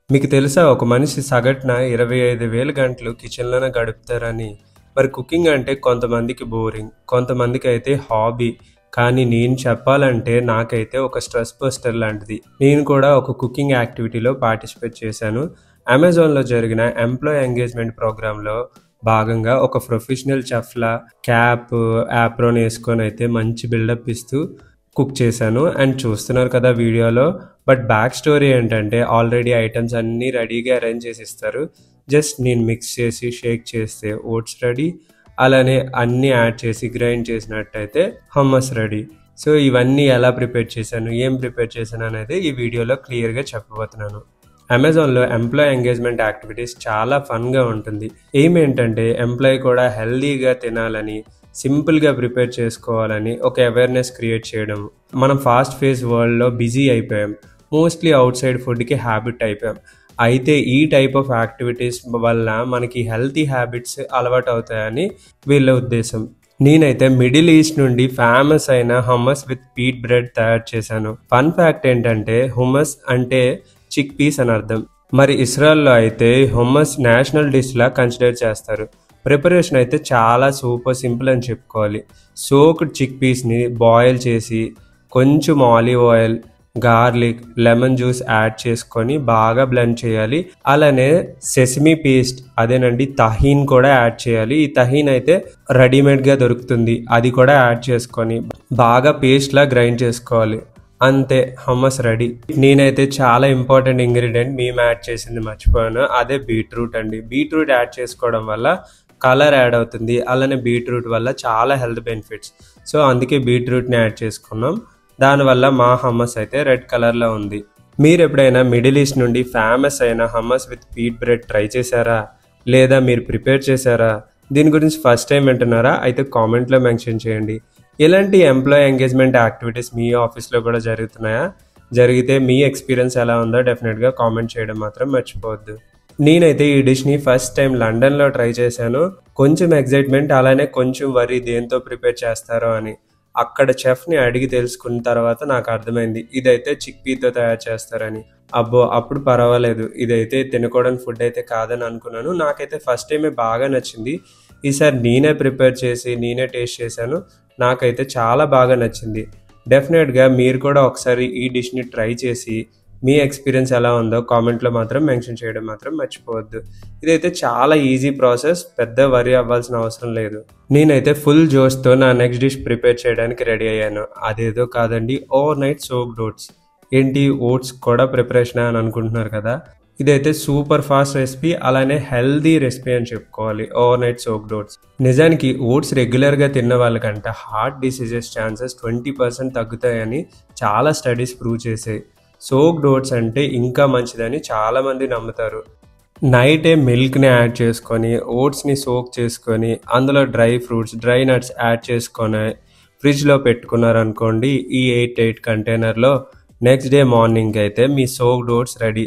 మీకు తెలుసా ఒక మనిషి సగటున 25,000 గంటలు కిచెన్‌లోనే గడుపుతారని. మరి కుకింగ్ అంటే కొంతమందికి బోరింగ్, కొంతమందికి అయితే హాబీ. కానీ నేను చెప్పాలంటే నాకైతే ఒక స్ట్రెస్ బస్టర్ లాంటిది. నేను కూడా ఒక కుకింగ్ యాక్టివిటీలో పార్టిసిపేట్ చేశాను. అమెజాన్‌లో జరిగిన ఎంప్లాయీ ఎంగేజ్‌మెంట్ ప్రోగ్రామ్‌లో భాగంగా ఒక ప్రొఫెషనల్ చెఫ్‌లా క్యాప్, యాప్రాన్ ఏసుకొని అయితే మంచి బిల్డప్ ఇస్తూ కుక్ చేశాను. అండ్ చూస్తున్నారు కదా వీడియోలో. బట్ బ్యాక్ స్టోరీ ఏంటంటే ఆల్రెడీ ఐటమ్స్ అన్నీ రెడీగా అరేంజ్ చేసి ఇస్తారు. జస్ట్ నేను మిక్స్ చేసి షేక్ చేస్తే ఓట్స్ రెడీ. అలానే అన్నీ యాడ్ చేసి గ్రైండ్ చేసినట్టయితే హమ్మస్ రెడీ. సో ఇవన్నీ ఎలా ప్రిపేర్ చేశాను, ఏం ప్రిపేర్ చేశాను అనేది ఈ వీడియోలో క్లియర్గా చెప్పబోతున్నాను. అమెజాన్లో ఎంప్లాయీ ఎంగేజ్మెంట్ యాక్టివిటీస్ చాలా ఫన్గా ఉంటుంది. ఏమేంటంటే ఎంప్లాయీ కూడా హెల్దీగా తినాలని, సింపుల్గా ప్రిపేర్ చేసుకోవాలని ఒక అవేర్నెస్ క్రియేట్ చేయడం. మనం ఫాస్ట్ ఫేస్ వరల్డ్లో బిజీ అయిపోయాం. మోస్ట్లీ అవుట్ సైడ్ ఫుడ్కి హ్యాబిట్ అయిపోయాం. అయితే ఈ టైప్ ఆఫ్ యాక్టివిటీస్ వల్ల మనకి హెల్తీ హ్యాబిట్స్ అలవాటు అవుతాయని వీళ్ళ ఉద్దేశం. నేనైతే మిడిల్ ఈస్ట్ నుండి ఫేమస్ అయిన హమ్మస్ విత్ వీట్ బ్రెడ్ తయారు చేశాను. ఫన్ ఫ్యాక్ట్ ఏంటంటే హుమస్ అంటే చిక్ పీస్ అని అర్థం. మరి ఇస్రాయల్లో అయితే హుమ్మస్ నేషనల్ డిష్లా కన్సిడర్ చేస్తారు. ప్రిపరేషన్ అయితే చాలా సూపర్ సింపుల్ అని చెప్పుకోవాలి. సోక్డ్ చిక్ పీస్ని బాయిల్ చేసి కొంచెం olive oil, garlic, lemon juice add చేసుకొని బాగా బ్లెండ్ చేయాలి. అలానే సెసమీ పేస్ట్, అదేనండి తహీన్ కూడా యాడ్ చేయాలి. ఈ తహీన్ అయితే రెడీమేడ్గా దొరుకుతుంది, అది కూడా యాడ్ చేసుకొని బాగా పేస్ట్లా గ్రైండ్ చేసుకోవాలి. అంతే, హమ్మస్ రెడీ. నేనైతే చాలా ఇంపార్టెంట్ ఇంగ్రీడియంట్ మేము యాడ్ చేసింది మర్చిపోయాను. అదే బీట్రూట్ అండి. బీట్రూట్ యాడ్ చేసుకోవడం వల్ల కలర్ యాడ్ అవుతుంది. అలానే బీట్రూట్ వల్ల చాలా హెల్త్ బెనిఫిట్స్. సో అందుకే బీట్రూట్ని యాడ్ చేసుకున్నాం. దానివల్ల మా హమ్మస్ అయితే రెడ్ కలర్లో ఉంది. మీరు ఎప్పుడైనా మిడిల్ ఈస్ట్ నుండి ఫేమస్ అయిన hummus with wheat bread try చేశారా, లేదా మీరు ప్రిపేర్ చేశారా? దీని గురించి ఫస్ట్ టైం వింటున్నారా? అయితే కామెంట్లో మెన్షన్ చేయండి. ఇలాంటి ఎంప్లాయీ ఎంగేజ్మెంట్ యాక్టివిటీస్ మీ ఆఫీస్లో కూడా జరుగుతున్నాయా? జరిగితే మీ ఎక్స్పీరియన్స్ ఎలా ఉందో డెఫినెట్గా కామెంట్ చేయడం మాత్రం మర్చిపోవద్దు. నేనైతే ఈ డిష్ని ఫస్ట్ టైం లండన్లో ట్రై చేశాను. కొంచెం ఎగ్జైట్మెంట్, అలానే కొంచెం వరి దేంతో ప్రిపేర్ చేస్తారో అని. అక్కడ చెఫ్ని అడిగి తెలుసుకున్న తర్వాత నాకు అర్థమైంది ఇదైతే చిక్ పీతో తయారు చేస్తారని. అబ్బో, అప్పుడు పర్వాలేదు, ఇదైతే తినకూడని ఫుడ్ అయితే కాదని అనుకున్నాను. నాకైతే ఫస్ట్ టైమే బాగా నచ్చింది. ఈసారి నేనే ప్రిపేర్ చేసి నేనే టేస్ట్ చేశాను. నాకైతే చాలా బాగా నచ్చింది. డెఫినెట్గా మీరు కూడా ఒకసారి ఈ డిష్ని ట్రై చేసి మీ ఎక్స్పీరియన్స్ ఎలా ఉందో కామెంట్లో మాత్రం మెన్షన్ చేయడం మాత్రం మర్చిపోవద్దు. ఇదైతే చాలా ఈజీ ప్రాసెస్, పెద్ద వరి అవ్వాల్సిన అవసరం లేదు. నేనైతే ఫుల్ జోష్తో నా నెక్స్ట్ డిష్ ప్రిపేర్ చేయడానికి రెడీ అయ్యాను. అదేదో కాదండి, ఓవర్ నైట్ సోక్డ్ ఓట్స్. ఏంటి, ఓట్స్ కూడా ప్రిపరేషన్ అని అనుకుంటున్నారు కదా? ఇదైతే సూపర్ ఫాస్ట్ రెసిపీ, అలానే హెల్దీ రెసిపీ అని చెప్పుకోవాలి. Overnight soaked oats. నిజానికి ఓట్స్ రెగ్యులర్గా తిన్న వాళ్ళకంటే హార్ట్ డిసీజెస్ ఛాన్సెస్ 20% తగ్గుతాయని చాలా స్టడీస్ ప్రూవ్ చేసాయి. సోక్డ్ ఓట్స్ అంటే ఇంకా మంచిదని చాలామంది నమ్ముతారు. నైటే మిల్క్ని యాడ్ చేసుకొని ఓట్స్ని సోక్ చేసుకొని అందులో dry fruits, dry nuts add చేసుకొని ఫ్రిడ్జ్లో పెట్టుకున్నారనుకోండి ఈ 8 కంటైనర్లో, నెక్స్ట్ డే మార్నింగ్ అయితే మీ సోక్డ్ ఓట్స్ రెడీ.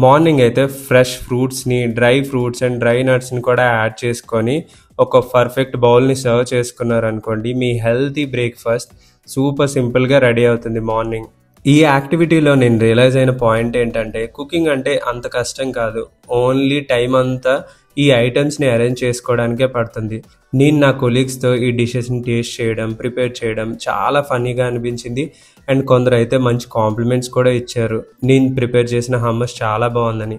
మార్నింగ్ అయితే ఫ్రెష్ ఫ్రూట్స్ని, డ్రై ఫ్రూట్స్ అండ్ డ్రై నట్స్ని కూడా యాడ్ చేసుకొని ఒక పర్ఫెక్ట్ బౌల్ని సర్వ్ చేసుకున్నారనుకోండి మీ హెల్తీ బ్రేక్ఫాస్ట్ సూపర్ సింపుల్గా రెడీ అవుతుంది మార్నింగ్. ఈ యాక్టివిటీలో నేను రియలైజ్ అయిన పాయింట్ ఏంటంటే కుకింగ్ అంటే అంత కష్టం కాదు. ఓన్లీ టైం అంతా ఈ ఐటమ్స్ని అరేంజ్ చేసుకోవడానికే పడుతుంది. నేను నా కొలీగ్స్తో ఈ డిషెస్ని టేస్ట్ చేయడం, ప్రిపేర్ చేయడం చాలా ఫన్నీగా అనిపించింది. అండ్ కొందరు అయితే మంచి కాంప్లిమెంట్స్ కూడా ఇచ్చారు, నేను ప్రిపేర్ చేసిన హమ్మస్ చాలా బాగుందని.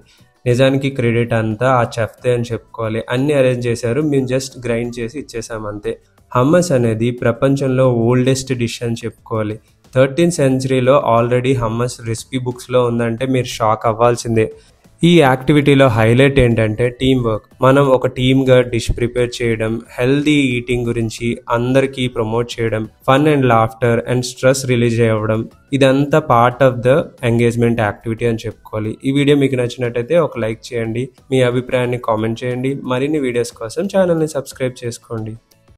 నిజానికి క్రెడిట్ అంతా ఆ చెఫ్తే అని చెప్పుకోవాలి. అన్నీ అరేంజ్ చేశారు, మేము జస్ట్ గ్రైండ్ చేసి ఇచ్చేసాం అంతే. హమ్మస్ అనేది ప్రపంచంలో ఓల్డెస్ట్ డిష్ అని చెప్పుకోవాలి. 13th సెంచరీలో ఆల్రెడీ హమ్మస్ రెసిపీ బుక్స్లో ఉందంటే మీరు షాక్ అవ్వాల్సిందే. ఈ యాక్టివిటీలో హైలైట్ ఏంటంటే టీమ్ వర్క్. మనం ఒక టీమ్గా డిష్ ప్రిపేర్ చేయడం, హెల్దీ ఈటింగ్ గురించి అందరికీ ప్రమోట్ చేయడం, fun and laughter and stress release అవ్వడం, ఇదంతా part of the engagement activity అని చెప్పుకోవాలి. ఈ వీడియో మీకు నచ్చినట్టయితే ఒక లైక్ చేయండి, మీ అభిప్రాయాన్ని కామెంట్ చేయండి. మరిన్ని వీడియోస్ కోసం ఛానల్ని సబ్స్క్రైబ్ చేసుకోండి.